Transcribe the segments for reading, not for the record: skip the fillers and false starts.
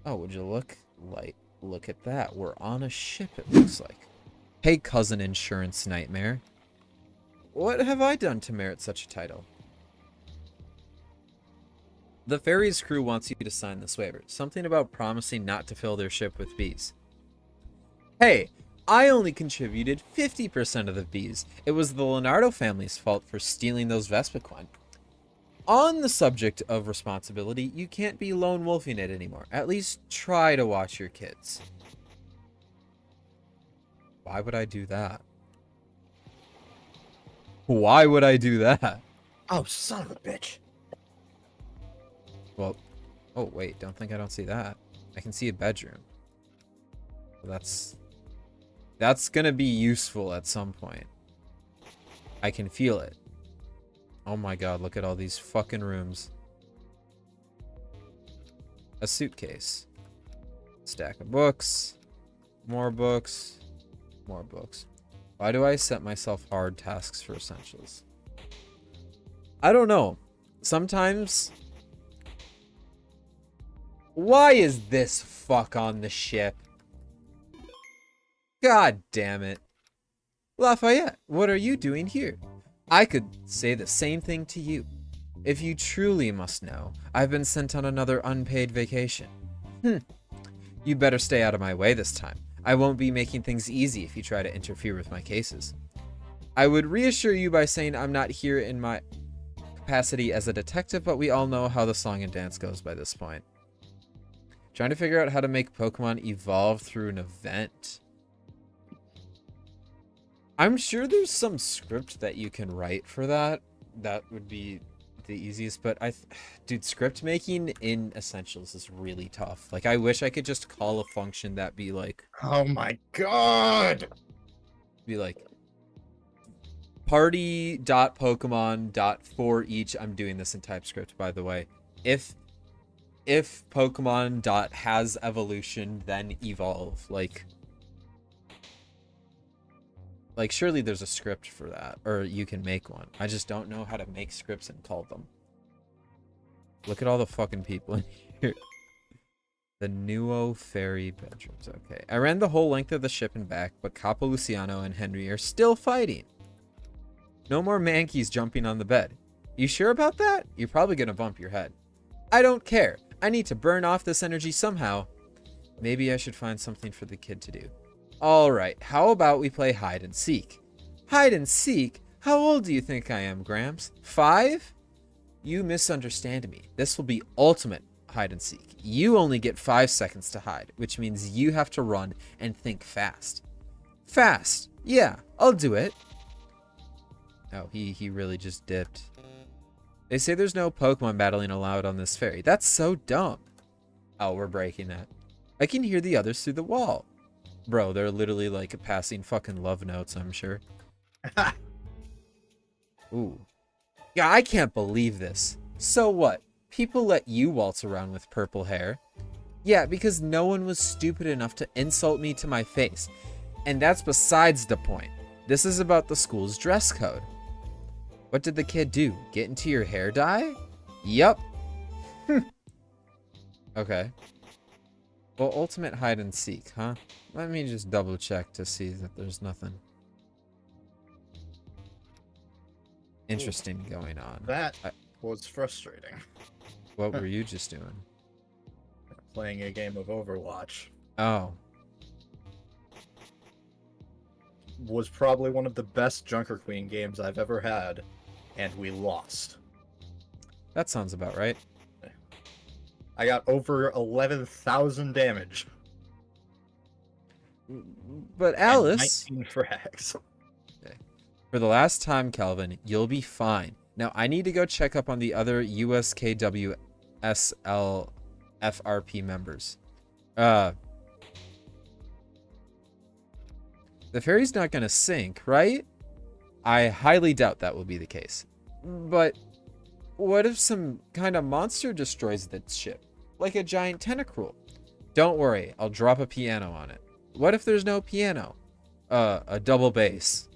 Oh, would you look at that. We're on a ship, it looks like. Hey, cousin insurance nightmare. What have I done to merit such a title? The ferry's crew wants you to sign this waiver. Something about promising not to fill their ship with bees. Hey, I only contributed 50% of the bees. It was the Leonardo family's fault for stealing those Vespiquen. On the subject of responsibility, you can't be lone wolfing it anymore. At least try to watch your kids. Why would I do that? Why would I do that? Oh, son of a bitch. Well, oh wait, don't think I don't see that. I can see a bedroom. That's gonna be useful at some point. I can feel it. Oh my god, look at all these fucking rooms. A suitcase. Stack of books. More books. More books. Why do I set myself hard tasks for essentials? I don't know. Sometimes... Why is this fuck on the ship? God damn it. Lafayette, what are you doing here? I could say the same thing to you. If you truly must know, I've been sent on another unpaid vacation. You better stay out of my way this time. I won't be making things easy if you try to interfere with my cases. I would reassure you by saying I'm not here in my capacity as a detective, but we all know how the song and dance goes by this point. Trying to figure out how to make Pokemon evolve through an event. I'm sure there's some script that you can write for that. That would be the easiest, but dude, script making in Essentials is really tough. Like, I wish I could just call a function that be like... Oh my god! Be like... Party.Pokemon.for each... I'm doing this in TypeScript, by the way. If Pokemon dot has evolution, then evolve. Like, surely there's a script for that, or you can make one. I just don't know how to make scripts and call them. Look at all the fucking people in here. The Nuo Ferry bedrooms. Okay. I ran the whole length of the ship and back, but Capo Luciano and Henry are still fighting. No more mankeys jumping on the bed. You sure about that? You're probably gonna bump your head. I don't care. I need to burn off this energy somehow. Maybe I should find something for the kid to do. Alright, how about we play hide and seek? Hide and seek? How old do you think I am, Gramps? 5? You misunderstand me. This will be ultimate hide and seek. You only get 5 seconds to hide, which means you have to run and think fast. Fast? Yeah, I'll do it. Oh, he really just dipped. They say there's no Pokemon battling allowed on this ferry. That's so dumb. Oh, we're breaking that. I can hear the others through the wall. Bro, they're literally like passing fucking love notes, I'm sure. Ooh. Yeah, I can't believe this. So what? People let you waltz around with purple hair. Yeah, because no one was stupid enough to insult me to my face. And that's besides the point. This is about the school's dress code. What did the kid do? Get into your hair dye? Yup. Okay. Well, ultimate hide and seek, huh? Let me just double check to see that there's nothing interesting going on. That was frustrating. What were you just doing? Playing a game of Overwatch. Oh. Was probably one of the best Junker Queen games I've ever had, and we lost. That sounds about right. I got over 11,000 damage. But Alice... 19 frags. Okay. For the last time, Calvin, you'll be fine. Now, I need to go check up on the other USKWSL FRP members. The ferry's not going to sink, right? I highly doubt that will be the case. But what if some kind of monster destroys the ship? Like a giant tentacruel? Don't worry, I'll drop a piano on it. What if there's no piano? A double bass.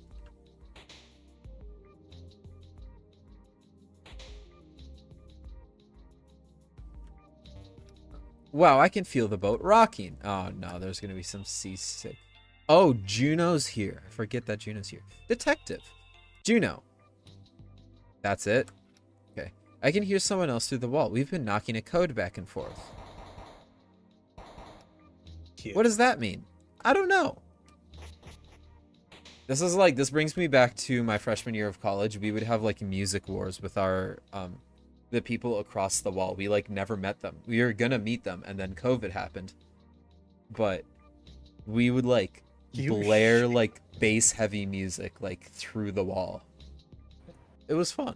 Wow, I can feel the boat rocking. Oh no, there's gonna be some seasick. Oh, Juno's here. I forget that Juno's here. Detective. Juno. That's it? Okay. I can hear someone else through the wall. We've been knocking a code back and forth. Cute. What does that mean? I don't know. This brings me back to my freshman year of college. We would have like music wars with our the people across the wall. We like never met them. We were gonna meet them and then COVID happened. But we would like blare like bass heavy music like through the wall. It was fun.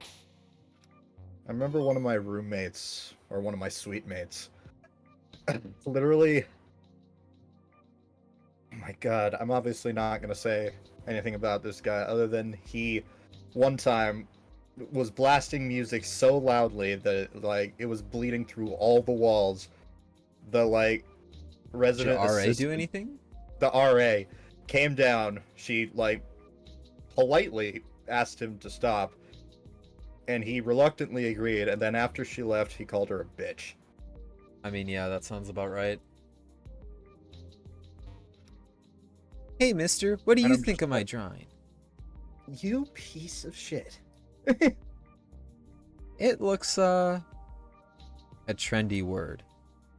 I remember one of my roommates, or one of my suite mates, literally, oh my god, I'm obviously not going to say anything about this guy other than he, one time, was blasting music so loudly that, like, it was bleeding through all the walls. The, like, resident Did your RA do assistant, anything? the RA, came down, she, like, politely asked him to stop, and he reluctantly agreed, and then after she left, he called her a bitch. I mean, yeah, that sounds about right. Hey, mister, what do you think of my drawing? You piece of shit. It looks, a trendy word.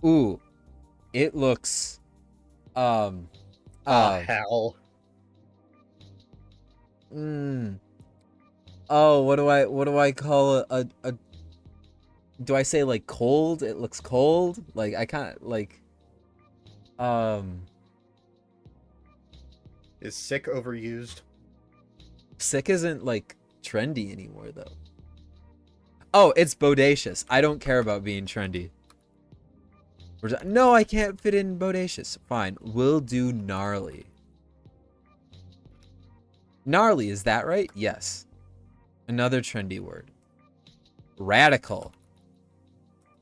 Ooh, it looks, hell. Oh, what do I call a do I say like cold? It looks cold. Like I can't like Is sick overused? sick isn't like trendy anymore though. Oh, it's bodacious. I don't care about being trendy. No, I can't fit in bodacious. Fine, we'll do gnarly. Gnarly, is that right? Yes. Another trendy word. Radical.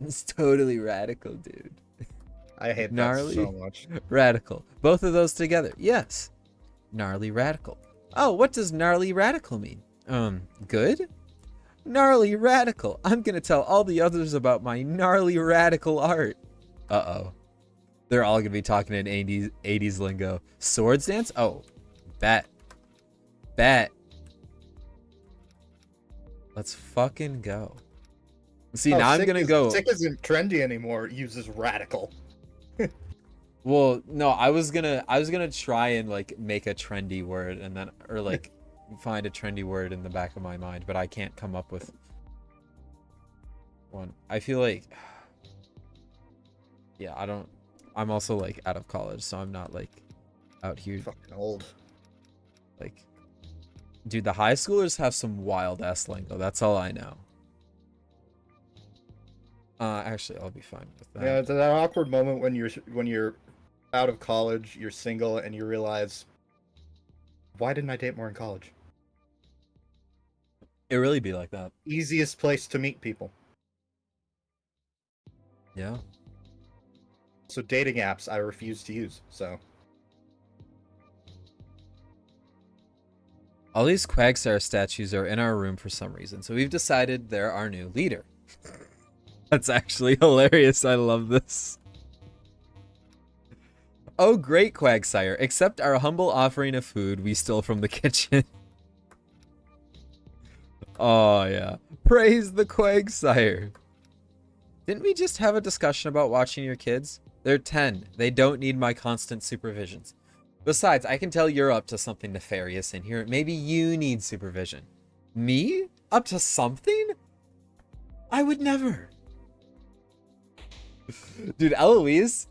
It's totally radical, dude. I hate Gnarly. that so much. Radical. Both of those together. Yes. Gnarly radical. Oh, what does gnarly radical mean? Good? Gnarly radical. I'm gonna tell all the others about my gnarly radical art. Uh-oh. They're all gonna be talking in 80s lingo. Swords dance? Oh, bet. Bet. Let's fucking go. See, now I'm gonna go. Sick isn't trendy anymore. It uses radical. Well, no, I was gonna try and like make a trendy word and then, or like find a trendy word in the back of my mind, but I can't come up with one. I feel like, yeah, I'm also like out of college, so I'm not like out here. Fucking old. Like, dude, the high schoolers have some wild ass lingo. That's all I know. Actually, I'll be fine with that. Yeah, it's that awkward moment when you're out of college, you're single, and you realize, why didn't I date more in college? It really be like that. Easiest place to meet people. Yeah. So dating apps, I refuse to use. So All these Quagsire statues are in our room for some reason, so we've decided they're our new leader. That's actually hilarious. I love this. Oh, great, Quagsire. Accept our humble offering of food we stole from the kitchen. Oh, yeah. Praise the Quagsire. Didn't we just have a discussion about watching your kids? They're 10. They don't need my constant supervisions. Besides, I can tell you're up to something nefarious in here. Maybe you need supervision. Me? Up to something? I would never. Dude, Eloise,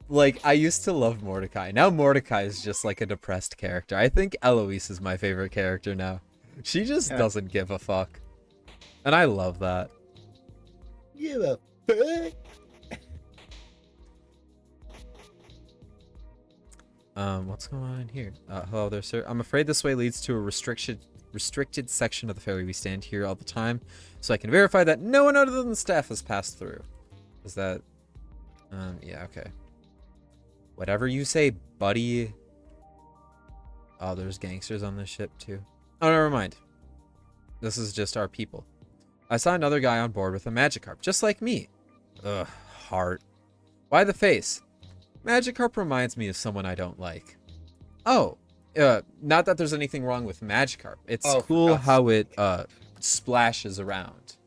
like, I used to love Mordecai. Now Mordecai is just like a depressed character. I think Eloise is my favorite character now. She just doesn't give a fuck. And I love that. give a fuck. What's going on in here? Hello there, sir. I'm afraid this way leads to a restricted section of the ferry. We stand here all the time, so I can verify that no one other than the staff has passed through. Is that... yeah, okay. Whatever you say, buddy. Oh, there's gangsters on this ship, too. Oh, never mind. This is just our people. I saw another guy on board with a Magikarp, just like me. Ugh, heart. Why the face? Magikarp reminds me of someone I don't like. Oh, not that there's anything wrong with Magikarp. It's Oh, for cool God's how it splashes around.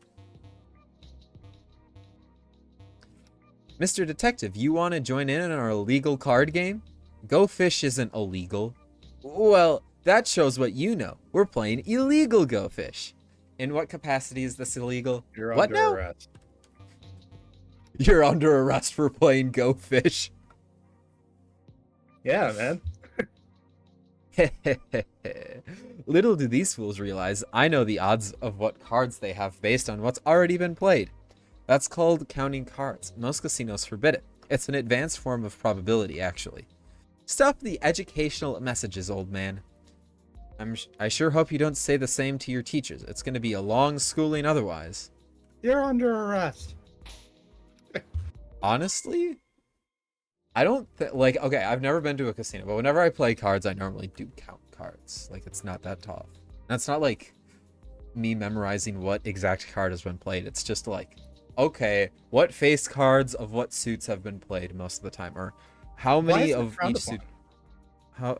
Mr. Detective, you want to join in on our illegal card game? Go Fish isn't illegal. Well, that shows what you know. We're playing illegal Go Fish. In what capacity is this illegal? You're What under now? arrest. You're under arrest for playing Go Fish. Yeah, man. Little do these fools realize I know the odds of what cards they have based on what's already been played. That's called counting cards. Most casinos forbid it. It's an advanced form of probability, actually. Stop the educational messages, old man. I sure hope you don't say the same to your teachers. It's going to be a long schooling otherwise. You're under arrest. Honestly, I don't like, okay, I've never been to a casino, but whenever I play cards, I normally do count cards. Like, it's not that tough. That's not like me memorizing what exact card has been played. It's just like, okay, what face cards of what suits have been played most of the time, or how many of each suit? How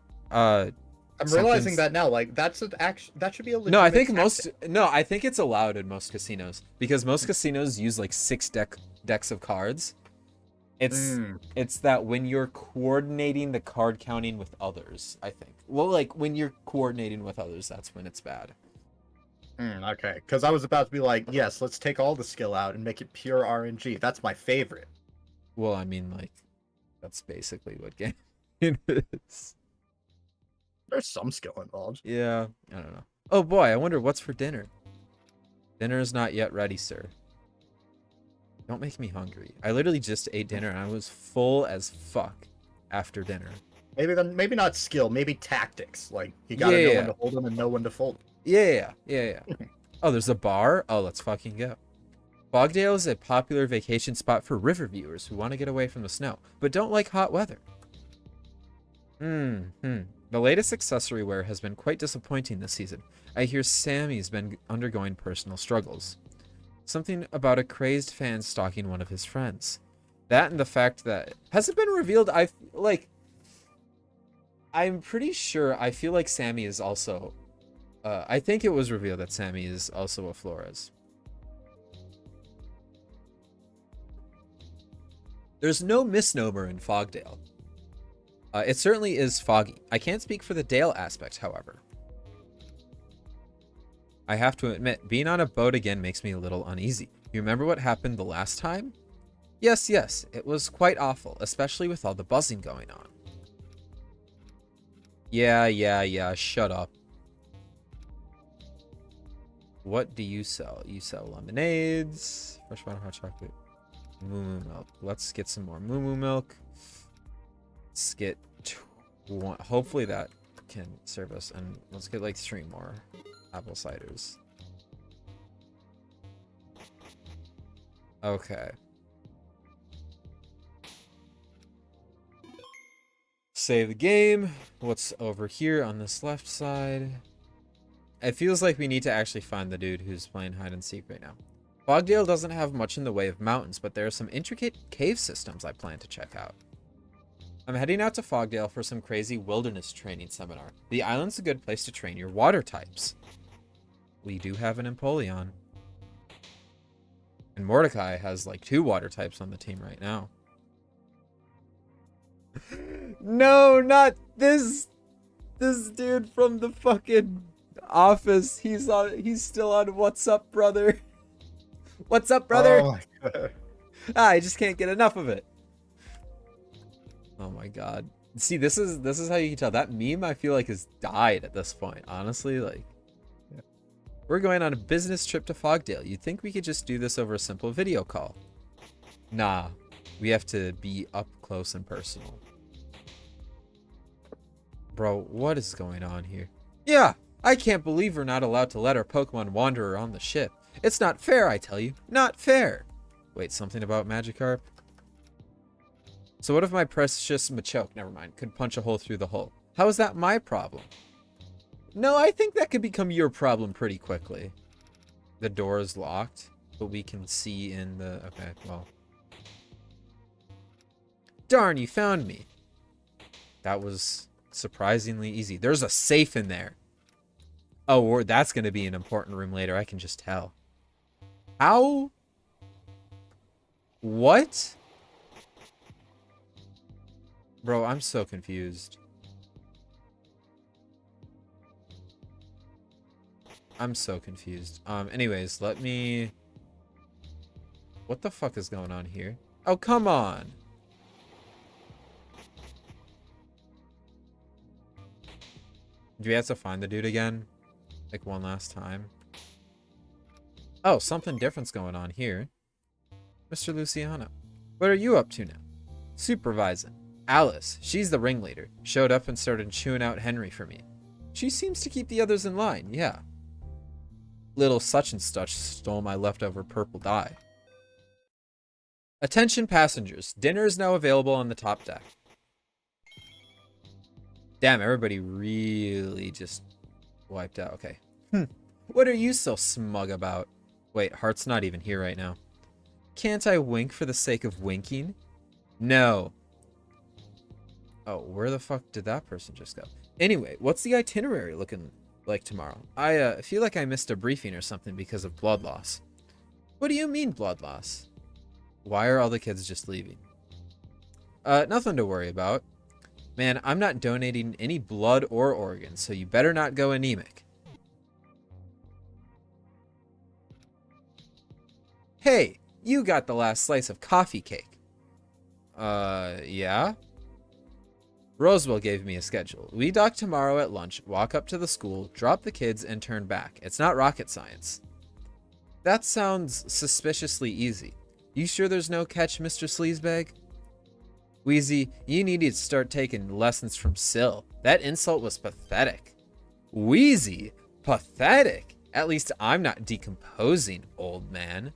I'm realizing that now. Like, that's an action. That should be a legitimate No, I think tactic. I think it's allowed in most casinos because most casinos use like 6 decks of cards. It's that when you're coordinating the card counting with others, I think. Well, like when you're coordinating with others, that's when it's bad. Okay, because I was about to be like, yes, let's take all the skill out and make it pure RNG. That's my favorite. Well, I mean, like, that's basically what game is. There's some skill involved. Yeah, I don't know. Oh boy, I wonder what's for dinner. Dinner is not yet ready, sir. Don't make me hungry. I literally just ate dinner and I was full as fuck after dinner. Maybe not skill, maybe tactics. Like, you gotta know when to hold them and know when to fold them. Yeah. Oh, there's a bar? Oh, let's fucking go. Fogdale is a popular vacation spot for river viewers who want to get away from the snow, but don't like hot weather. The latest accessory wear has been quite disappointing this season. I hear Sammy's been undergoing personal struggles. Something about a crazed fan stalking one of his friends. That and the fact that... Has it been revealed? I'm pretty sure. I feel like Sammy is also... I think it was revealed that Sammy is also a Flores. There's no misnomer in Fogdale. It certainly is foggy. I can't speak for the Dale aspect, however. I have to admit, being on a boat again makes me a little uneasy. You remember what happened the last time? Yes, it was quite awful, especially with all the buzzing going on. Yeah, shut up. What do you sell? You sell lemonades, fresh water, hot chocolate, moo milk. Let's get some more moo milk. Let's get one. Hopefully that can serve us, and let's get like 3 more apple ciders. Okay. Save the game. What's over here on this left side? It feels like we need to actually find the dude who's playing hide and seek right now. Fogdale doesn't have much in the way of mountains, but there are some intricate cave systems I plan to check out. I'm heading out to Fogdale for some crazy wilderness training seminar. The island's a good place to train your water types. We do have an Empoleon. And Mordecai has like 2 water types on the team right now. No, not this dude from the fucking office. He's still on What's Up, Brother. What's up, brother? Oh my god. I just can't get enough of it. Oh my god. See, this is how you can tell. That meme I feel like has died at this point. Honestly, like, yeah. We're going on a business trip to Fogdale. You'd think we could just do this over a simple video call. Nah, we have to be up close and personal. Bro, what is going on here? Yeah, I can't believe we're not allowed to let our Pokemon wander on the ship. It's not fair, I tell you. Not fair. Wait, something about Magikarp? So what if my precious Machoke, never mind, could punch a hole through the hull? How is that my problem? No, I think that could become your problem pretty quickly. The door is locked, but we can see in the... Okay, well. Darn, you found me. That was surprisingly easy. There's a safe in there. Oh, that's going to be an important room later. I can just tell. How? What? Bro, I'm so confused. I'm so confused. Anyways, let me... What the fuck is going on here? Oh, come on. Do we have to find the dude again? Like one last time? Oh, something different's going on here. Mr. Luciano, what are you up to now? Supervising. Alice, she's the ringleader, showed up and started chewing out Henry for me. She seems to keep the others in line, yeah. Little such and such stole my leftover purple dye. Attention passengers, dinner is now available on the top deck. Damn, everybody really just wiped out. Okay. What are you so smug about? Wait, Heart's not even here right now. Can't I wink for the sake of winking? No. Oh, where the fuck did that person just go? Anyway, what's the itinerary looking like tomorrow? I feel like I missed a briefing or something because of blood loss. What do you mean blood loss? Why are all the kids just leaving? Nothing to worry about. Man, I'm not donating any blood or organs, so you better not go anemic. Hey, you got the last slice of coffee cake. Yeah? Roswell gave me a schedule. We dock tomorrow at lunch, walk up to the school, drop the kids, and turn back. It's not rocket science. That sounds suspiciously easy. You sure there's no catch, Mr. Sleazebag? Wheezy, you needed to start taking lessons from Syl. That insult was pathetic. Wheezy? Pathetic? At least I'm not decomposing, old man.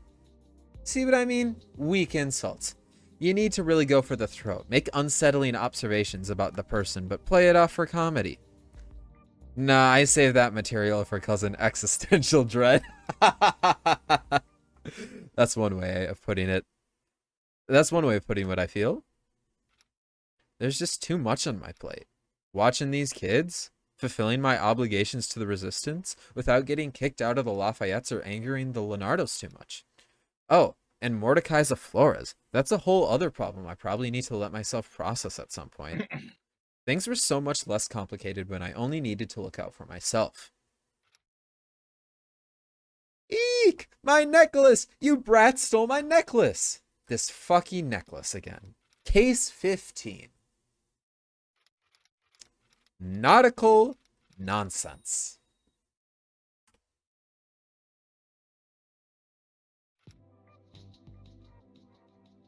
See what I mean? Weak insults. You need to really go for the throat. Make unsettling observations about the person, but play it off for comedy. Nah, I save that material for cousin Existential Dread. That's one way of putting it. That's one way of putting what I feel. There's just too much on my plate. Watching these kids, fulfilling my obligations to the Resistance, without getting kicked out of the Lafayettes or angering the Leonardos too much. Oh, and Mordecai's a Flores. That's a whole other problem I probably need to let myself process at some point. Things were so much less complicated when I only needed to look out for myself. Eek! My necklace! You brats stole my necklace! This fucking necklace again. Case 15. Nautical nonsense.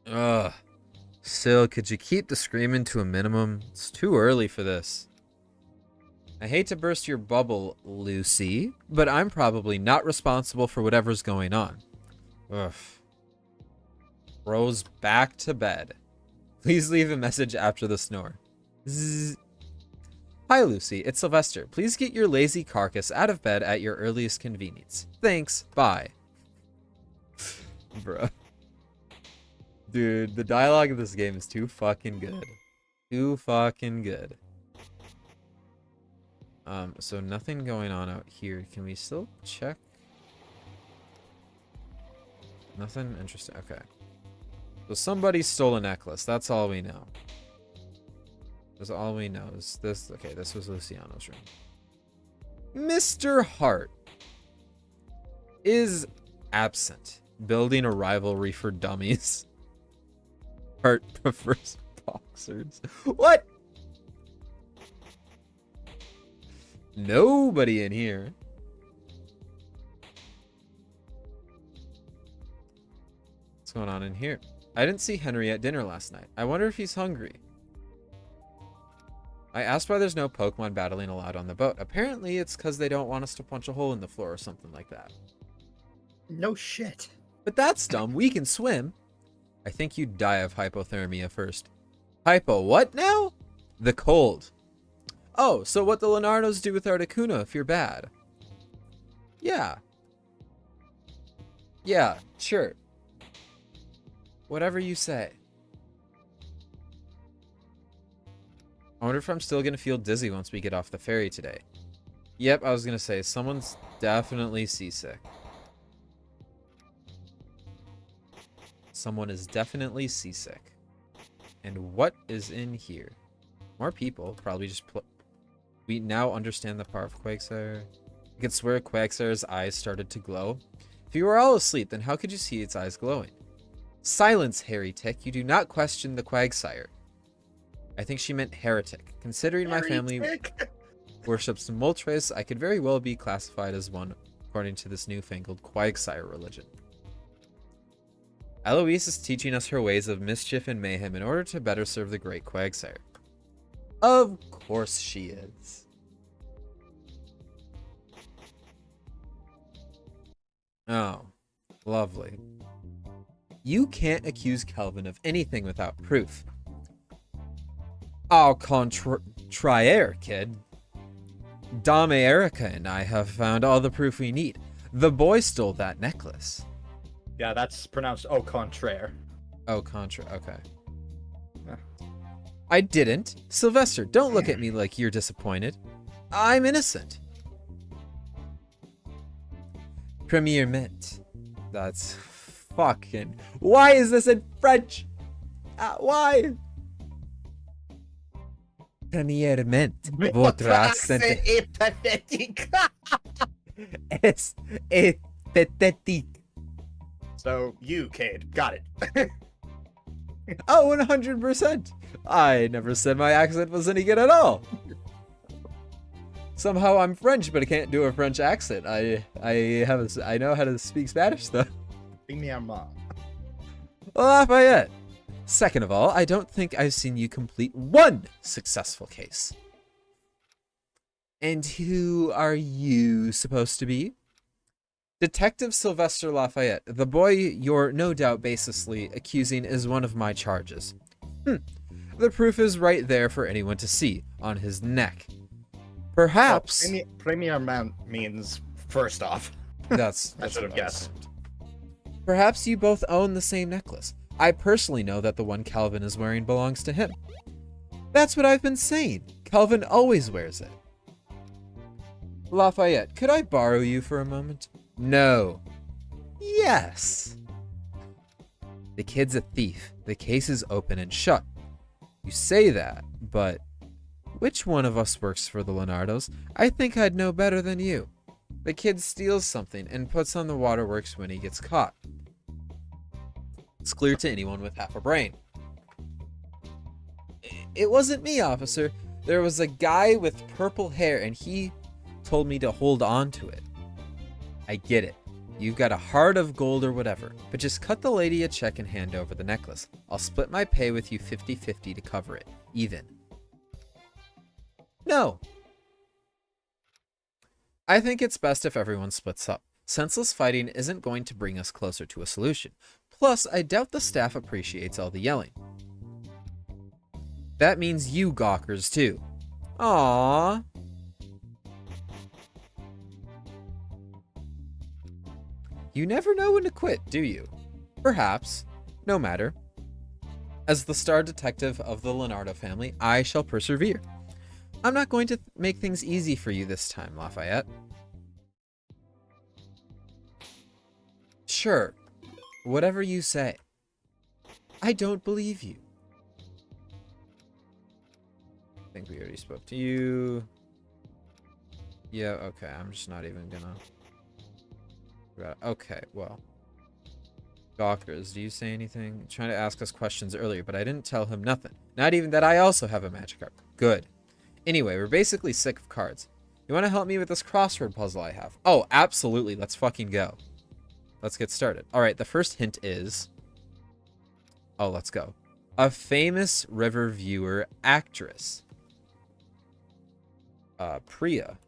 Ugh. Syl, could you keep the screaming to a minimum? It's too early for this. I hate to burst your bubble, Lucy, but I'm probably not responsible for whatever's going on. Ugh. Rose back to bed. Please leave a message after the snore. Zzz. Hi, Lucy. It's Sylvester. Please get your lazy carcass out of bed at your earliest convenience. Thanks. Bye. Bro. Dude, the dialogue of this game is too fucking good. Too fucking good. So nothing going on out here. Can we still check? Nothing interesting. Okay. So somebody stole a necklace. That's all we know. That's all we know. Is this okay? This was Luciano's room. Mr. Hart is absent. Building a rivalry for dummies. Hart prefers boxers. What? Nobody in here. What's going on in here? I didn't see Henry at dinner last night. I wonder if he's hungry. I asked why there's no Pokemon battling allowed on the boat. Apparently it's because they don't want us to punch a hole in the floor or something like that. No shit. But that's dumb. We can swim. I think you'd die of hypothermia first. Hypo what now? The cold. Oh, so what the Leonardos do with Articuno if you're bad. Yeah. Yeah, sure. Whatever you say. I wonder if I'm still gonna feel dizzy once we get off the ferry today. Yep, I was gonna say, someone's definitely seasick. Someone is definitely seasick. And what is in here? More people, probably just we now understand the power of Quagsire. I could swear Quagsire's eyes started to glow. If you were all asleep, then how could you see its eyes glowing? Silence, heretic. You do not question the Quagsire. I think she meant heretic. Considering my family worships Moltres, I could very well be classified as one, according to this newfangled Quagsire religion. Eloise is teaching us her ways of mischief and mayhem in order to better serve the great Quagsire. Of course she is. Oh, lovely. You can't accuse Kelvin of anything without proof. Au contraire, kid. Dame Erica and I have found all the proof we need. The boy stole that necklace. Yeah, that's pronounced au contraire. Oh, okay. Yeah. I didn't. Sylvester, don't look at me like you're disappointed. I'm innocent. Premier Mint. That's fucking... Why is this in French? Why? Premier Mint. Votre accent est pathétique. est pathétique. So, you, Cade, got it. Oh, 100%. I never said my accent was any good at all. Somehow I'm French, but I can't do a French accent. I know how to speak Spanish, though. Lafayette. Second of all, I don't think I've seen you complete one successful case. And who are you supposed to be? Detective Sylvester Lafayette. The boy you're no doubt baselessly accusing is one of my charges. The proof is right there for anyone to see, on his neck. Perhaps... Well, premier man means first off. That's I should have guessed. Perhaps you both own the same necklace. I personally know that the one Calvin is wearing belongs to him. That's what I've been saying. Calvin always wears it. Lafayette, could I borrow you for a moment? No. Yes. The kid's a thief. The case is open and shut. You say that, but which one of us works for the Leonardos? I think I'd know better than you. The kid steals something and puts on the waterworks when he gets caught. It's clear to anyone with half a brain. It wasn't me, officer. There was a guy with purple hair and he told me to hold on to it. I get it. You've got a heart of gold or whatever, but just cut the lady a check and hand over the necklace. I'll split my pay with you 50-50 to cover it. Even. No. I think it's best if everyone splits up. Senseless fighting isn't going to bring us closer to a solution. Plus, I doubt the staff appreciates all the yelling. That means you gawkers too. Aww. You never know when to quit, do you? Perhaps. No matter. As the star detective of the Leonardo family, I shall persevere. I'm not going to make things easy for you this time, Lafayette. Sure. Whatever you say. I don't believe you. I think we already spoke to you. Yeah, okay. I'm just not even gonna... Okay, well. Gawkers, do you say anything? Trying to ask us questions earlier, but I didn't tell him nothing. Not even that I also have a magic card. Good. Anyway, we're basically sick of cards. You want to help me with this crossword puzzle I have? Oh, absolutely. Let's fucking go. Let's get started. All right, the first hint is... Oh, let's go. A famous river viewer actress. Priya.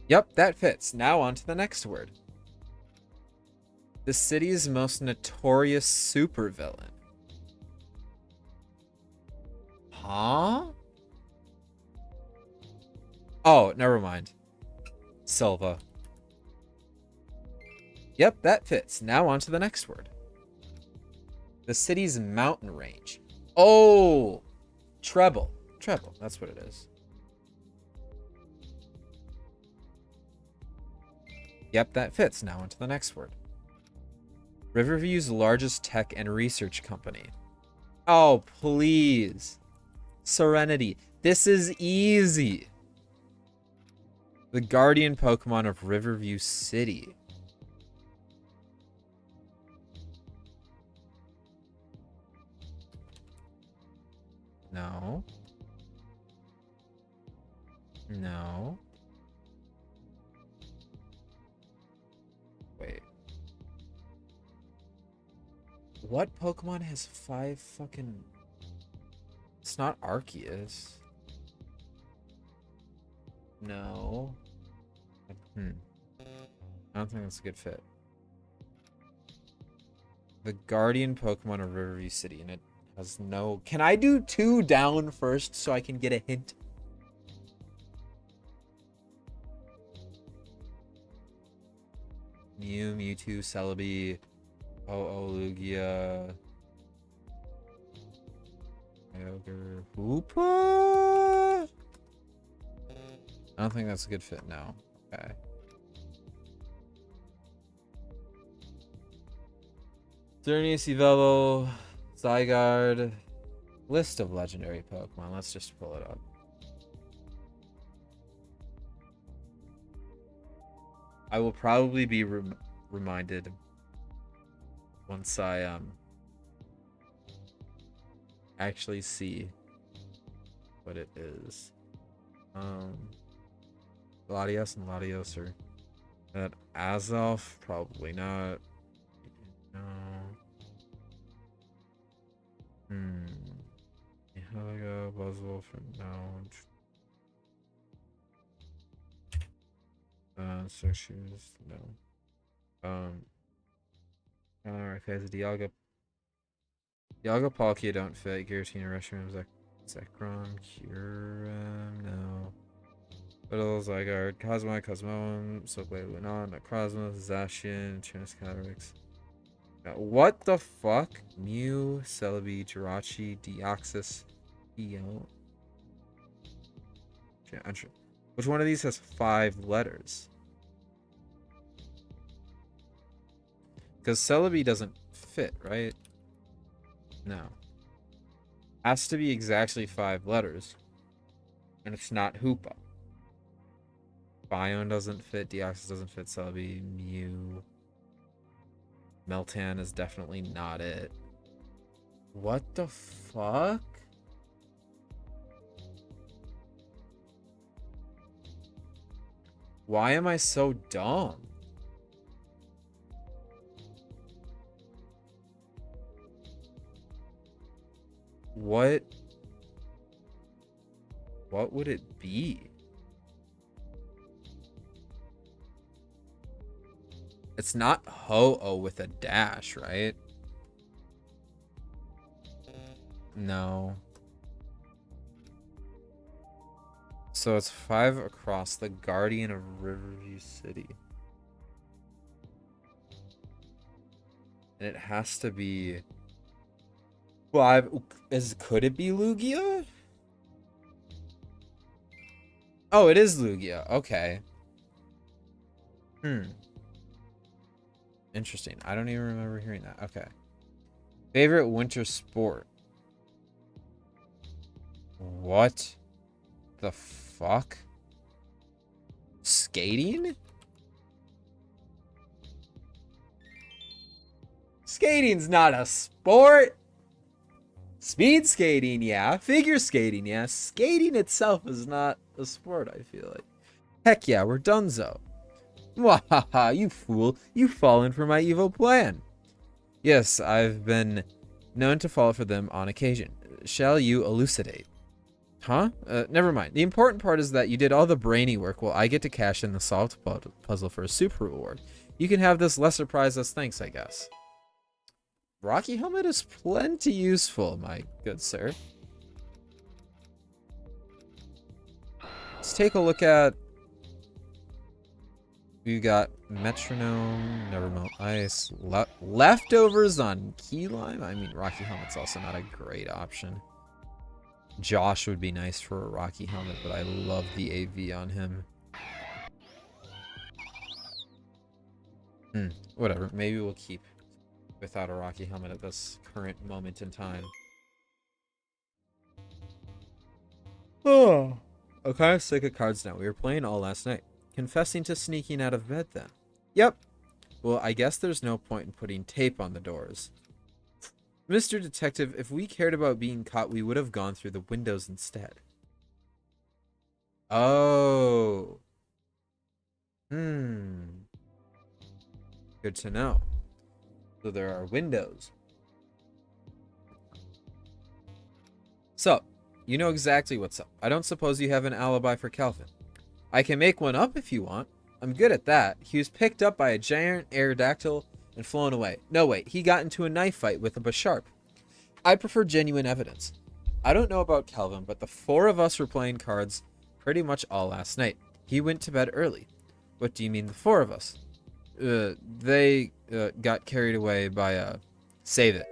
Yep, that fits. Now on to the next word. The city's most notorious supervillain. Huh? Oh, never mind. Silva. Yep, that fits. Now on to the next word. The city's mountain range. Oh! Treble. Treble, that's what it is. Yep, that fits. Now on to the next word. Riverview's largest tech and research company. Oh, please. Serenity. This is easy. The guardian Pokemon of Riverview City. No. No. Wait. What Pokemon has 5 fucking... It's not Arceus. No. I don't think that's a good fit. The guardian Pokemon of Riverview City, and it has no... Can I do 2 down first so I can get a hint? Mew, Mewtwo, Celebi, Lugia, Kyogre, Hoopa? I don't think that's a good fit now. Okay. Xerneas, Yveltal, Zygarde. List of legendary Pokemon. Let's just pull it up. I will probably be reminded once I actually see what it is. Gladius and Latios are at Azelf, probably not. No. Heliga, Buzzwolf, no. Shoes, no. Alright, guys, Dialga, Palkia don't fit. Giratina, Reshiram, Zekrom, Kyurem, no. Little Zygarde, Cosmo, Cosmoem, Silkway, Lunan, Necrozma, Zacian, Chanus Catarix. What the fuck? Mew, Celebi, Jirachi, Deoxys, Eo. Which one of these has 5 letters? Because Celebi doesn't fit, right? No. Has to be exactly 5 letters. And it's not Hoopa. Bion doesn't fit. Deoxys doesn't fit. Celebi. Mew. Meltan is definitely not it. What the fuck? Why am I so dumb? What would it be? It's not Ho-Oh with a dash, right? No. So it's 5 across, the guardian of Riverview City. And it has to be 5. Could it be Lugia? Oh, it is Lugia. Okay. Interesting. I don't even remember hearing that. Okay. Favorite winter sport? What the fuck? Skating? Skating's not a sport. Speed skating, yeah. Figure skating, yeah. Skating itself is not a sport, I feel like. Heck yeah, we're donezo. Wahaha, you fool. You've fallen for my evil plan. Yes, I've been known to fall for them on occasion. Shall you elucidate? Huh? Never mind. The important part is that you did all the brainy work while I get to cash in the solved puzzle for a super reward. You can have this lesser prize as thanks, I guess. Rocky Helmet is plenty useful, my good sir. Let's take a look at We've got metronome, nevermelt ice, leftovers on key lime. I mean, rocky helmet's also not a great option. Josh would be nice for a rocky helmet, but I love the AV on him. Whatever. Maybe we'll keep without a rocky helmet at this current moment in time. Oh, I'm kind of sick of cards now. We were playing all last night. Confessing to sneaking out of bed then. Yep. Well, I guess there's no point in putting tape on the doors. Mr. Detective, if we cared about being caught, we would have gone through the windows instead. Oh. Good to know. So there are windows. So, you know exactly what's up. I don't suppose you have an alibi for Calvin. I can make one up if you want. I'm good at that. He was picked up by a giant Aerodactyl and flown away. No, wait. He got into a knife fight with a Bisharp. I prefer genuine evidence. I don't know about Calvin, but the four of us were playing cards pretty much all last night. He went to bed early. What do you mean the four of us? They got carried away by save it.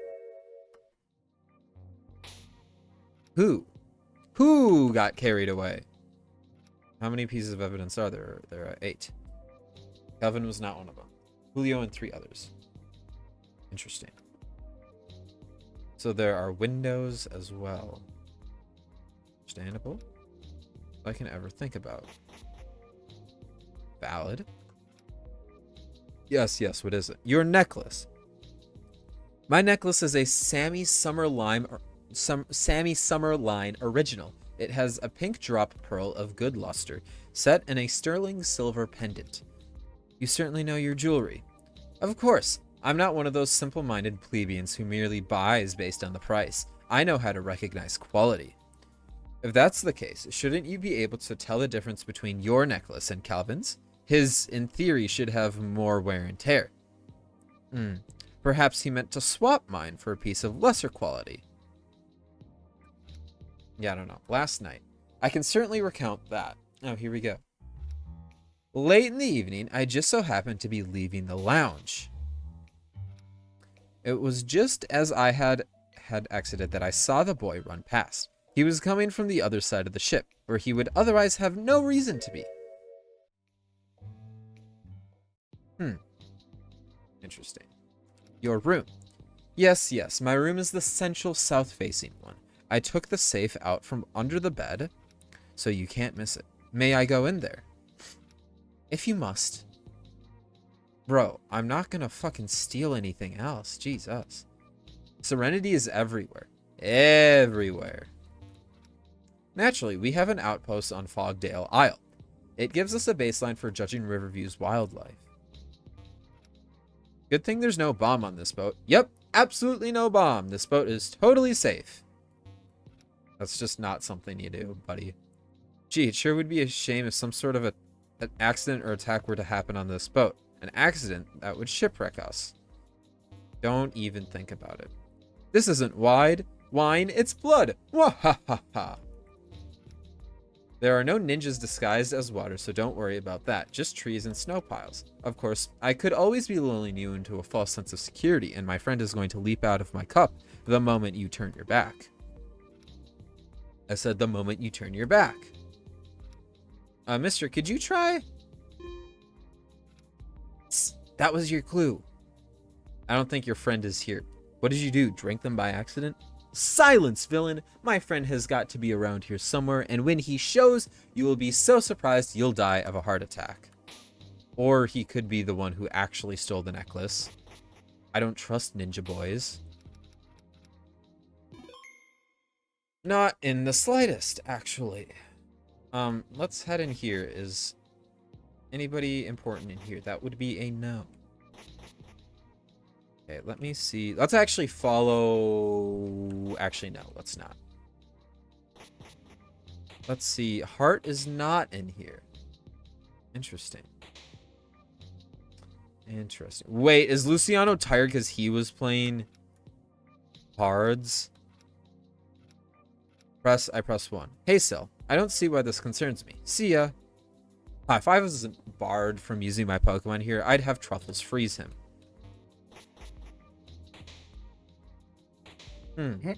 Who? Who got carried away? How many pieces of evidence are there? There are 8. Calvin was not one of them. Julio and 3 others. Interesting. So there are windows as well. Understandable. All I can ever think about. Valid. Yes, what is it? Your necklace. My necklace is a Sammy Summer Line original. It has a pink drop pearl of good luster, set in a sterling silver pendant. You certainly know your jewelry. Of course, I'm not one of those simple-minded plebeians who merely buys based on the price. I know how to recognize quality. If that's the case, shouldn't you be able to tell the difference between your necklace and Calvin's? His, in theory, should have more wear and tear. Perhaps he meant to swap mine for a piece of lesser quality. Yeah, I don't know. Last night. I can certainly recount that. Oh, here we go. Late in the evening, I just so happened to be leaving the lounge. It was just as I had exited that I saw the boy run past. He was coming from the other side of the ship, where he would otherwise have no reason to be. Interesting. Your room. Yes, my room is the central south-facing one. I took the safe out from under the bed, so you can't miss it. May I go in there? If you must. Bro, I'm not gonna fucking steal anything else. Jesus. Serenity is everywhere. Everywhere. Naturally, we have an outpost on Fogdale Isle. It gives us a baseline for judging Riverview's wildlife. Good thing there's no bomb on this boat. Yep, absolutely no bomb. This boat is totally safe. That's just not something you do, buddy. Gee, it sure would be a shame if some sort of an accident or attack were to happen on this boat. An accident that would shipwreck us. Don't even think about it. This isn't wine, it's blood. Wahahaha. There are no ninjas disguised as water, so don't worry about that. Just trees and snow piles. Of course, I could always be lulling you into a false sense of security, and my friend is going to leap out of my cup the moment you turn your back. I said the moment you turn your back. Mister, could you try? That was your clue. I don't think your friend is here. What did you do? Drink them by accident? Silence, villain! My friend has got to be around here somewhere, and when he shows, you will be so surprised you'll die of a heart attack. Or he could be the one who actually stole the necklace. I don't trust ninja boys. Not in the slightest, actually. Let's head in here. Is anybody important in here? That would be a no. Okay, let me see. Let's actually follow... Actually, no, let's not. Let's see. Heart is not in here. Interesting. Interesting. Wait, is Luciano tired because he was playing cards? I press 1. Hey, Sil. I don't see why this concerns me. See ya. If I was barred from using my Pokemon here, I'd have Truffles freeze him. Hmm.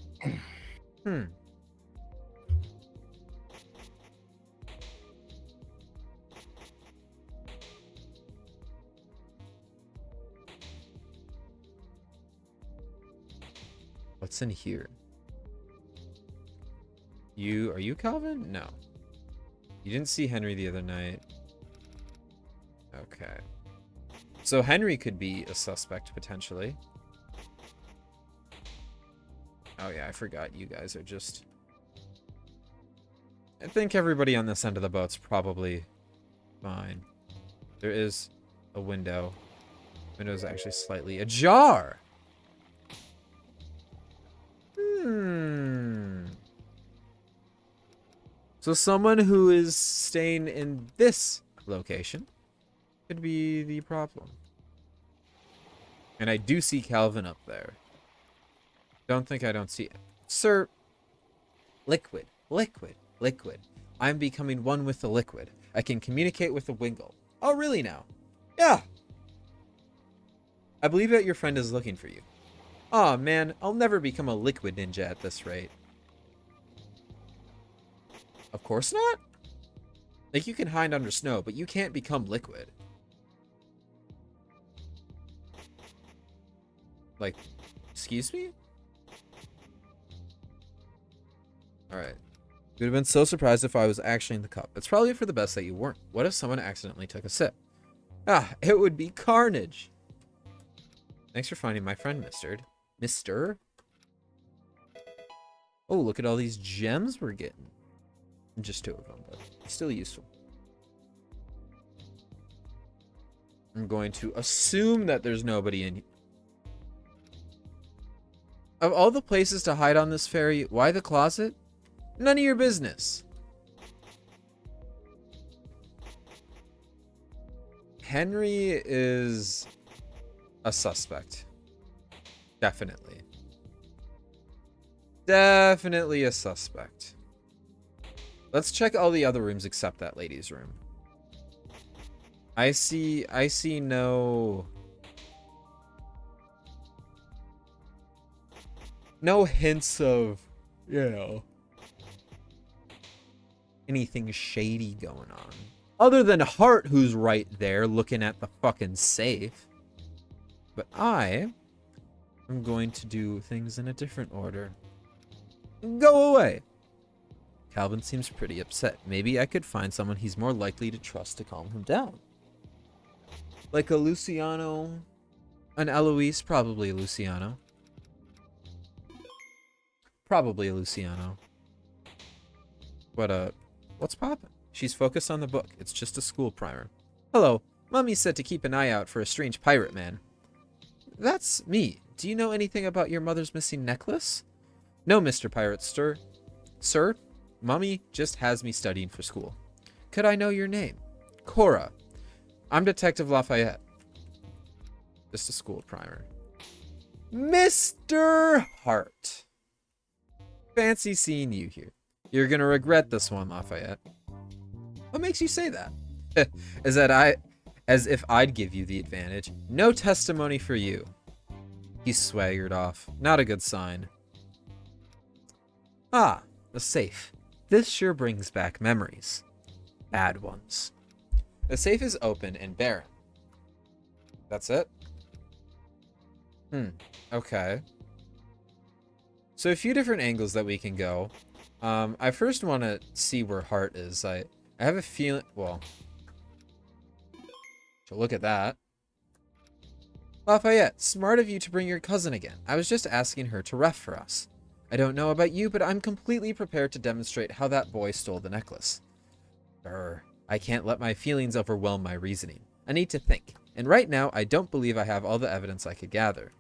What's in here? Are you Calvin? No. You didn't see Henry the other night. Okay. So Henry could be a suspect, potentially. Oh yeah, I forgot you guys are just... I think everybody on this end of the boat's probably fine. There is a window. Window is actually slightly ajar. So someone who is staying in this location could be the problem. And I do see Calvin up there. Don't think I don't see it. Sir, liquid, liquid, liquid. I'm becoming one with the liquid. I can communicate with the Wingull. Oh, really now? Yeah. I believe that your friend is looking for you. Aw, man, I'll never become a liquid ninja at this rate. Of course not. Like, you can hide under snow, but you can't become liquid. Like, excuse me? Alright. You would have been so surprised if I was actually in the cup. It's probably for the best that you weren't. What if someone accidentally took a sip? Ah, it would be carnage. Thanks for finding my friend, Mister? Oh, look at all these gems we're getting. Just 2 of them, but still useful. I'm going to assume that there's nobody in here. Of all the places to hide on this ferry, why the closet? None of your business. Henry is a suspect. Definitely. Definitely a suspect. Let's check all the other rooms except that lady's room. I see no hints of, you know, anything shady going on. Other than Hart, who's right there looking at the fucking safe. But I am going to do things in a different order. Go away. Calvin seems pretty upset. Maybe I could find someone he's more likely to trust to calm him down. Like a Luciano, an Eloise, probably a Luciano. Probably a Luciano. But, what's poppin'? She's focused on the book. It's just a school primer. Hello. Mommy said to keep an eye out for a strange pirate man. That's me. Do you know anything about your mother's missing necklace? No, Mr. Pirate Sir, Mommy just has me studying for school. Could I know your name? Cora. I'm Detective Lafayette. Just a school primer. Mr. Hart. Fancy seeing you here. You're gonna regret this one, Lafayette. What makes you say that? As if I'd give you the advantage. No testimony for you. He swaggered off. Not a good sign. Ah, the safe. This sure brings back memories. Bad ones. The safe is open and barren. That's it? Okay. So a few different angles that we can go. I first want to see where Hart is. I have a feeling... Well... So look at that. Lafayette, smart of you to bring your cousin again. I was just asking her to ref for us. I don't know about you, but I'm completely prepared to demonstrate how that boy stole the necklace. I can't let my feelings overwhelm my reasoning. I need to think. And right now, I don't believe I have all the evidence I could gather.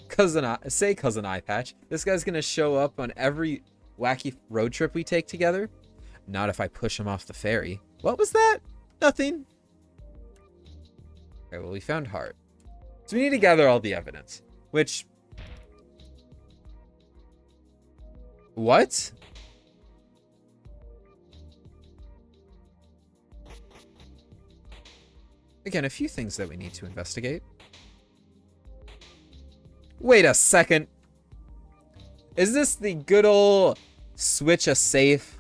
Cousin Eye Patch. This guy's gonna show up on every wacky road trip we take together. Not if I push him off the ferry. What was that? Nothing. Okay, well, we found Hart. So we need to gather all the evidence. Which... What? Again, a few things that we need to investigate. Wait a second. Is this the good old switch a safe?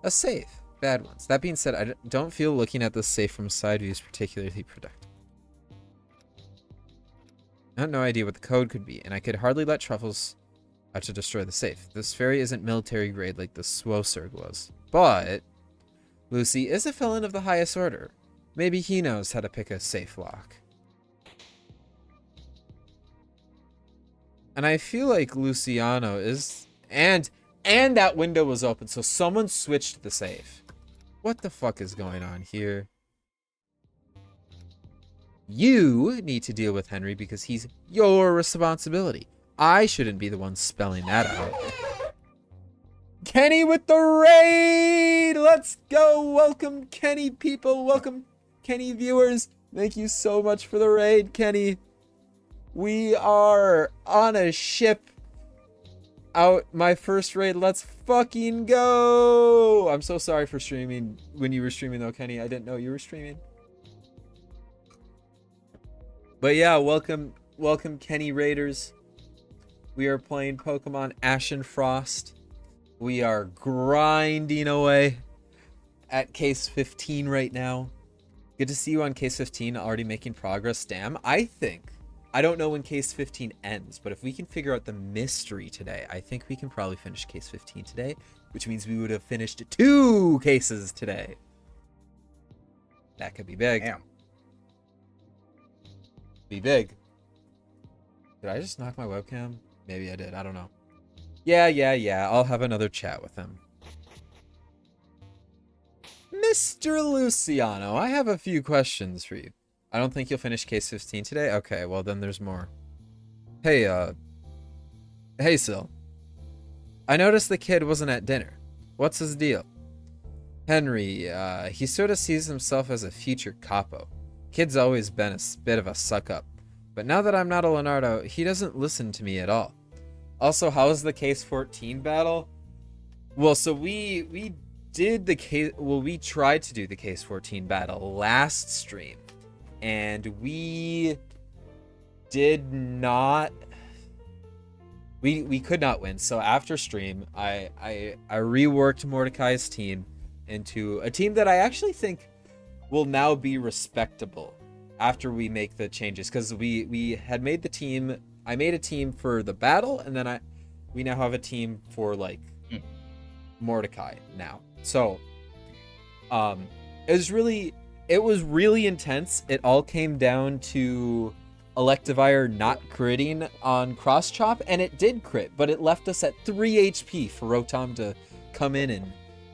A safe. Bad ones. That being said, I don't feel looking at this safe from side view is particularly productive. I have no idea what the code could be, and I could hardly let Truffles out to destroy the safe. This fairy isn't military grade like the Swosurg was. But Lucy is a felon of the highest order. Maybe he knows how to pick a safe lock. And I feel like Luciano is... And that window was open, so someone switched the safe. What the fuck is going on here? You need to deal with Henry because he's your responsibility. I shouldn't be the one spelling that out. Kenny with the raid! Let's go! Welcome, Kenny people. Welcome, Kenny viewers. Thank you so much for the raid, Kenny. We are on a ship out my first raid. Let's fucking go. I'm so sorry for streaming when you were streaming though, Kenny. I didn't know you were streaming. But yeah, welcome Kenny Raiders. We are playing Pokemon Ashen Frost. We are grinding away at case 15 right now. Good to see you on case 15, already making progress. Damn, I don't know when case 15 ends, but if we can figure out the mystery today, I think we can probably finish case 15 today, which means we would have finished 2 cases today. That could be big. Damn. Be big. Did I just knock my webcam? Maybe I did. I don't know. Yeah. I'll have another chat with him. Mr. Luciano, I have a few questions for you. I don't think you'll finish case 15 today? Okay, well then there's more. Hey, Syl. I noticed the kid wasn't at dinner. What's his deal? Henry, he sort of sees himself as a future capo. Kid's always been a bit of a suck-up. But now that I'm not a Leonardo, he doesn't listen to me at all. Also, how was the case 14 battle? Well, so we did the case... Well, we tried to do the case 14 battle last stream. And we did not... We could not win. So after stream, I reworked Mordecai's team into a team that I actually think will now be respectable after we make the changes. Because we had made the team... I made a team for the battle, and then we now have a team for, like, Mordecai now. So, it was really intense. It all came down to Electivire not critting on Cross Chop, and it did crit, but it left us at 3 HP for Rotom to come in and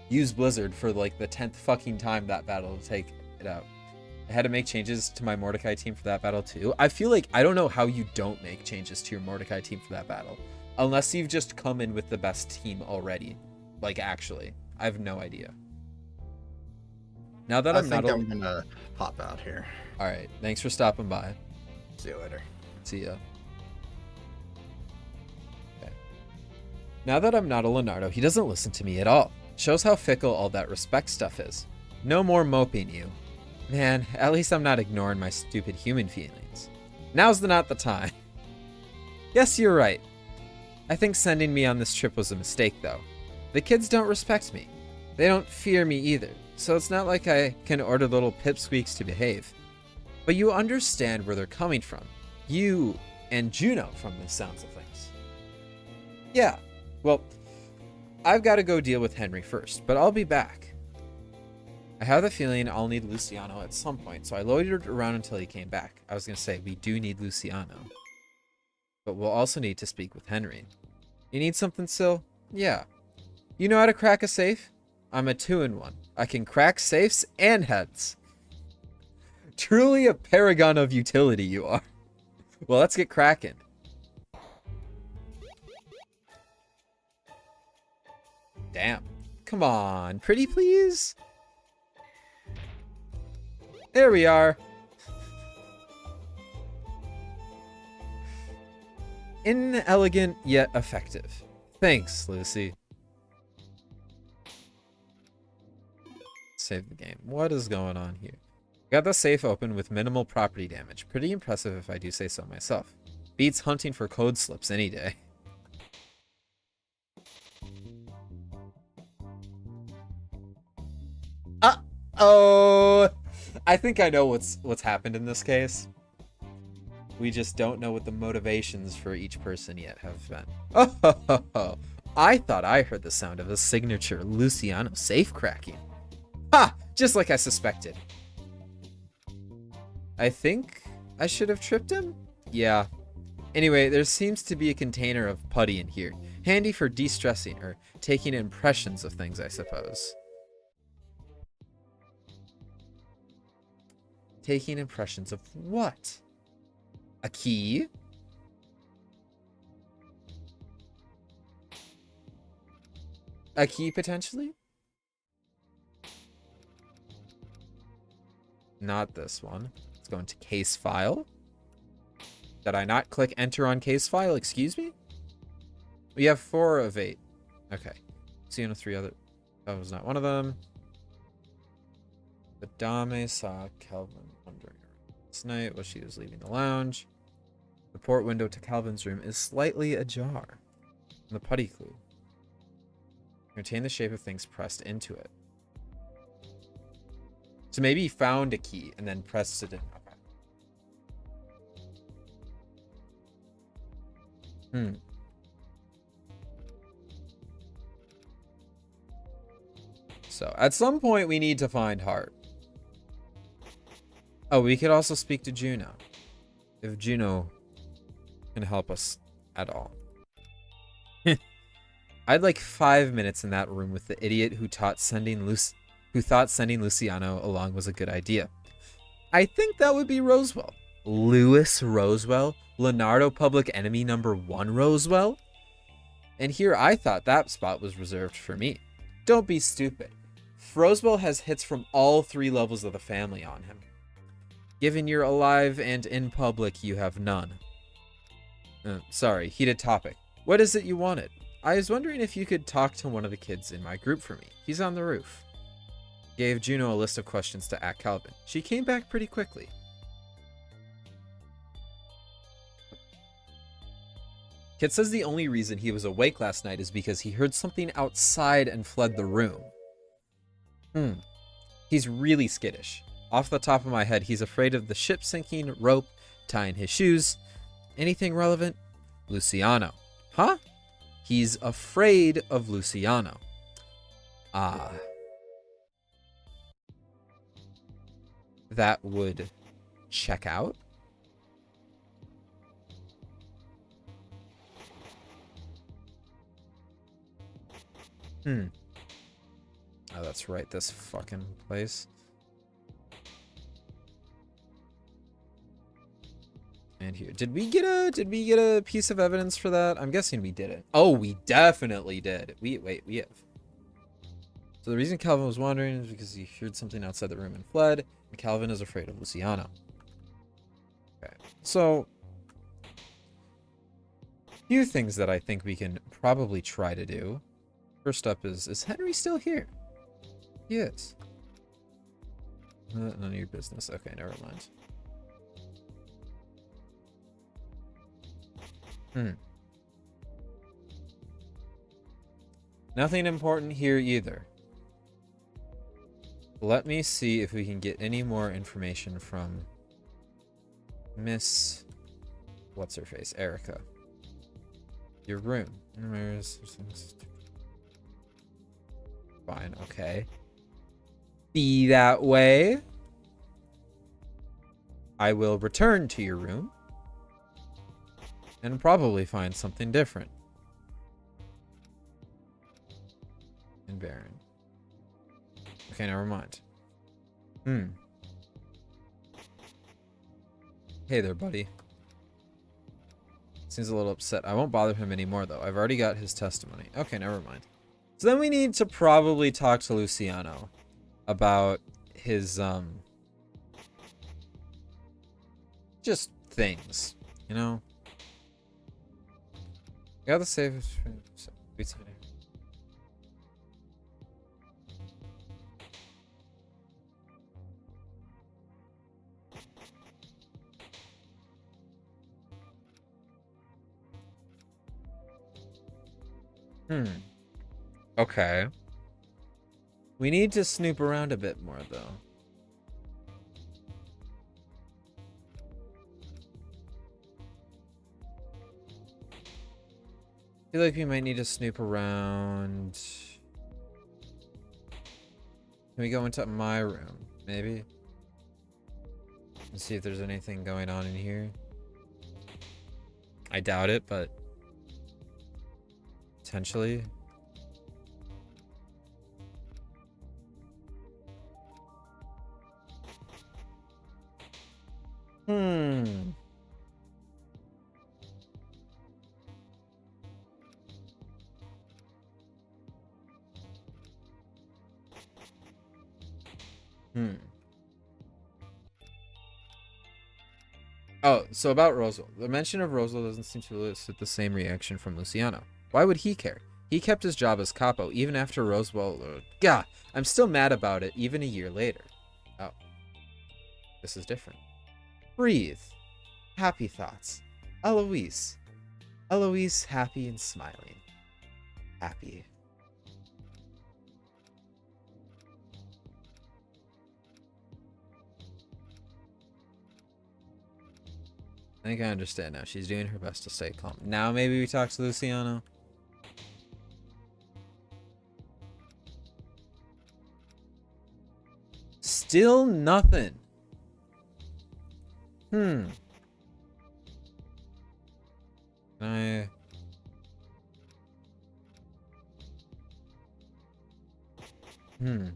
use Blizzard for like the 10th fucking time that battle to take it out. I had to make changes to my Mordecai team for that battle too. I feel like, I don't know how you don't make changes to your Mordecai team for that battle. Unless you've just come in with the best team already. Like, actually. I have no idea. Now that I'm gonna hop out here. Alright, thanks for stopping by. See you later. See ya. Okay. Now that I'm not a Leonardo, he doesn't listen to me at all. Shows how fickle all that respect stuff is. No more moping you. Man, at least I'm not ignoring my stupid human feelings. Now's not the time. Yes, you're right. I think sending me on this trip was a mistake, though. The kids don't respect me. They don't fear me either, so it's not like I can order little pipsqueaks to behave. But you understand where they're coming from. You and Juno, from the sounds of things. Yeah, well, I've got to go deal with Henry first, but I'll be back. I have the feeling I'll need Luciano at some point, so I loitered around until he came back. I was going to say, we do need Luciano. But we'll also need to speak with Henry. You need something, Syl? Yeah. You know how to crack a safe? I'm a 2-in-1. I can crack safes and heads. Truly a paragon of utility you are. Well, let's get cracking. Damn. Come on, pretty please? There we are. Inelegant yet effective. Thanks, Lucy. Save the game. What is going on here? Got the safe open with minimal property damage. Pretty impressive if I do say so myself. Beats hunting for code slips any day. Uh-oh! I think I know what's happened in this case. We just don't know what the motivations for each person yet have been. Oh, I thought I heard the sound of a signature Luciano safe cracking. Ha! Just like I suspected. I think I should have tripped him? Yeah. Anyway, there seems to be a container of putty in here. Handy for de-stressing or taking impressions of things, I suppose. Taking impressions of what? A key? A key, potentially? Not this one. Let's go into case file. Did I not click enter on case file? Excuse me? We have 4 of 8. Okay. See, 3 other... That was not one of them. The dame saw Calvin wandering around last night while she was leaving the lounge. The port window to Calvin's room is slightly ajar. And the putty clue. Retain the shape of things pressed into it. So maybe he found a key and then pressed it in. Okay. So at some point we need to find Hart. Oh, we could also speak to Juno. If Juno can help us at all. I'd like 5 minutes in that room with the idiot who thought sending Luciano along was a good idea. I think that would be Roswell. Louis Roswell? Leonardo Public Enemy #1 Roswell? And here I thought that spot was reserved for me. Don't be stupid. Roswell has hits from all 3 levels of the family on him. Given you're alive and in public, you have none. Sorry, heated topic. What is it you wanted? I was wondering if you could talk to one of the kids in my group for me. He's on the roof. Gave Juno a list of questions to ask Calvin. She came back pretty quickly. Kit says the only reason he was awake last night is because he heard something outside and fled the room. He's really skittish. Off the top of my head, he's afraid of the ship sinking, rope, tying his shoes. Anything relevant? Luciano. Huh? He's afraid of Luciano. Ah. That would check out. Oh, that's right, this fucking place. And here, did we get a piece of evidence for that? I'm guessing we didn't. Oh, we definitely did. We have. So the reason Calvin was wandering is because he heard something outside the room and fled, and Calvin is afraid of Luciano. Okay, so a few things that I think we can probably try to do. First up is Henry still here? He is. None of your business. Okay, never mind. Nothing important here either. Let me see if we can get any more information from Miss... What's her face? Erica. Your room. Fine, okay. Be that way. I will return to your room. And probably find something different. And barren. Okay, never mind. Hey there, buddy. Seems a little upset. I won't bother him anymore, though. I've already got his testimony. Okay, never mind. So then we need to probably talk to Luciano about his, just things, you know? Got the save. Hmm. Okay. We need to snoop around a bit more, though. I feel like we might need to snoop around. Can we go into my room, maybe? And see if there's anything going on in here. I doubt it, but potentially. Hmm. Hmm. Oh, so about Rosal. The mention of Rosal doesn't seem to elicit the same reaction from Luciano. Why would he care? He kept his job as capo even after Roswell. Gah! I'm still mad about it even a year later. Oh. This is different. Breathe. Happy thoughts. Eloise. Eloise happy and smiling. Happy. I think I understand now. She's doing her best to stay calm. Now maybe we talk to Luciano. Still nothing. Hmm. I... Hmm.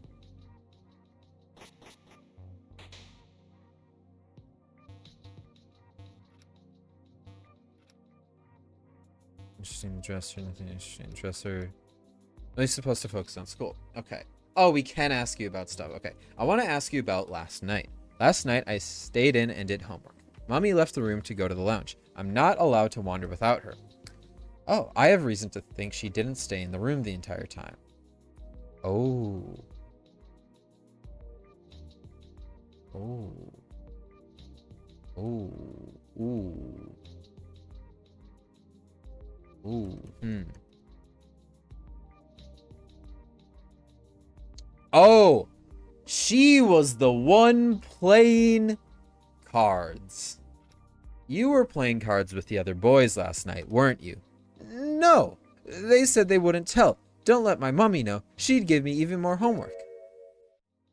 Interesting dresser, nothing interesting. Dresser. At least supposed to focus on school. Okay. Oh, we can ask you about stuff. Okay. I want to ask you about last night. Last night, I stayed in and did homework. Mommy left the room to go to the lounge. I'm not allowed to wander without her. Oh, I have reason to think she didn't stay in the room the entire time. Oh. Oh. Oh. Ooh. Ooh. Hmm. Oh, she was the one playing cards. You were playing cards with the other boys last night, weren't you? No, they said they wouldn't tell. Don't let my mommy know. She'd give me even more homework.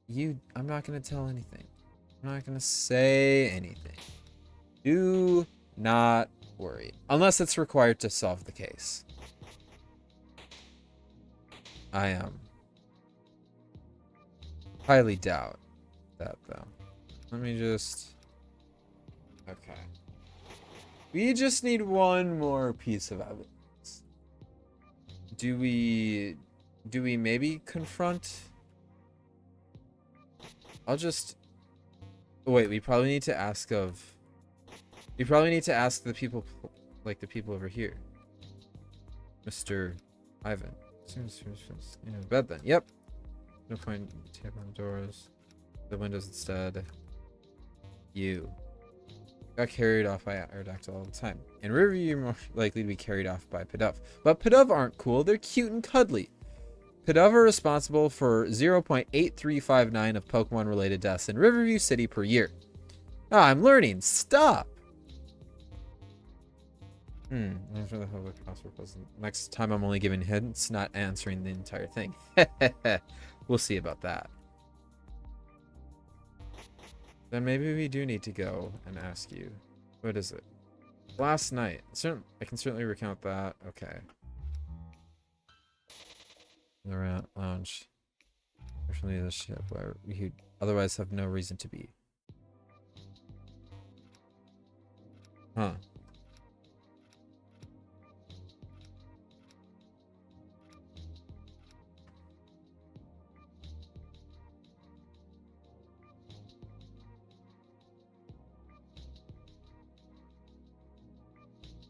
I'm not going to tell anything. I'm not going to say anything. Do not worry. Unless it's required to solve the case. I am. Highly doubt that, though. Let me just... Okay. We just need one more piece of evidence. Do we maybe confront? I'll just... Wait, we probably need to ask the people, like the people over here. Mr. Ivan. You know, bed then. Yep. No point tape on the doors. The windows instead. You. Got carried off by Aerodactyl all the time. In Riverview, you're more likely to be carried off by Pidove. But Pidove aren't cool. They're cute and cuddly. Pidove are responsible for 0.8359 of Pokemon-related deaths in Riverview City per year. Ah, I'm learning. Stop. Next time I'm only giving hints, not answering the entire thing. We'll see about that. Then maybe we do need to go and ask you. What is it? Last night. I can certainly recount that. Okay. The lounge. Unfortunately, the ship where we otherwise have no reason to be. Huh.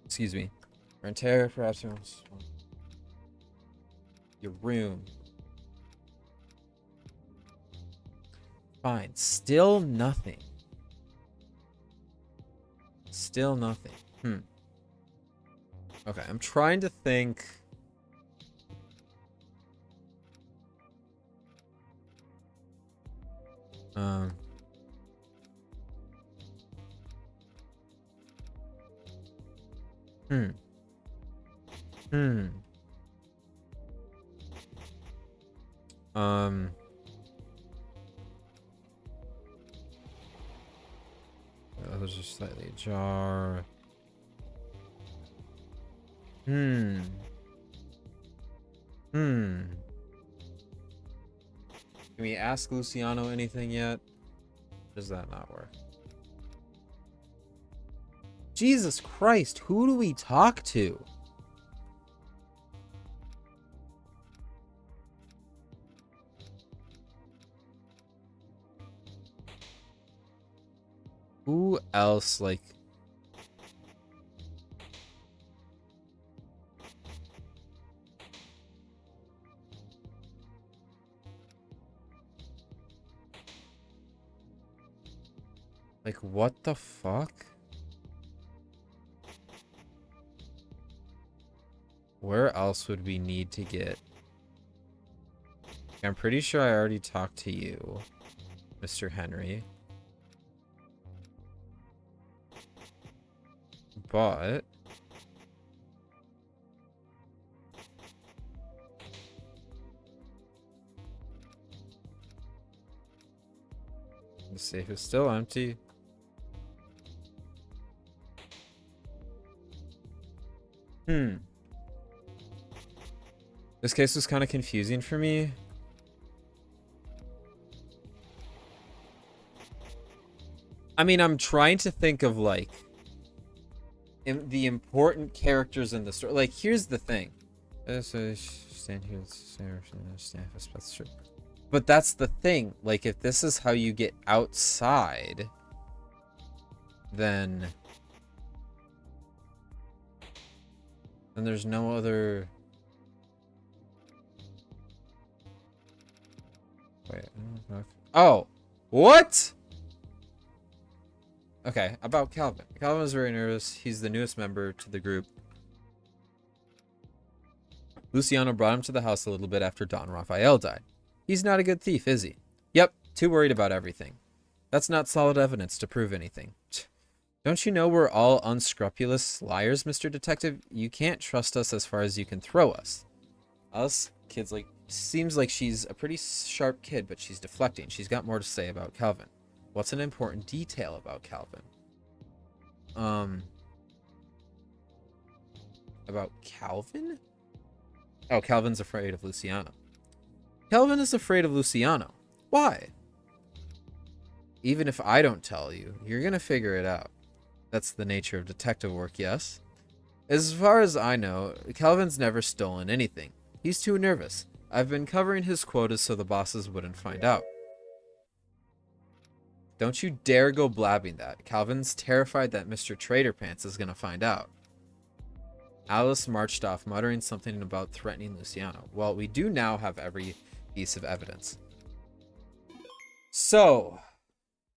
Excuse me. Rentera, perhaps your room. Fine. Still nothing. Still nothing. Okay, I'm trying to think. Um. Hmm. Hmm. Those are slightly ajar. Hmm. Hmm. Can we ask Luciano anything yet? Does that not work? Jesus Christ, who do we talk to? Who else, like... Like, what the fuck? Where else would we need to get... I'm pretty sure I already talked to you, Mr. Henry. But... the safe is still empty. This case was kind of confusing for me. I mean, I'm trying to think of, like, the important characters in the story. Like, here's the thing. Stand here, that's true. But that's the thing. Like, if this is how you get outside, then there's no other... Wait. Oh! What? Okay, about Calvin. Calvin is very nervous. He's the newest member to the group. Luciano brought him to the house a little bit after Don Raphael died. He's not a good thief, is he? Yep, too worried about everything. That's not solid evidence to prove anything. Don't you know we're all unscrupulous liars, Mr. Detective? You can't trust us as far as you can throw us. Us kids, like, seems like she's a pretty sharp kid, but she's deflecting. She's got more to say about Calvin. What's an important detail about Calvin? About Calvin? Oh, Calvin's afraid of Luciano. Calvin is afraid of Luciano. Why? Even if I don't tell you, you're gonna figure it out. That's the nature of detective work, yes? As far as I know, Calvin's never stolen anything. He's too nervous. I've been covering his quotas so the bosses wouldn't find out. Don't you dare go blabbing that. Calvin's terrified that Mr. Trader Pants is gonna find out. Alice marched off, muttering something about threatening Luciano. Well, we do now have every piece of evidence. So,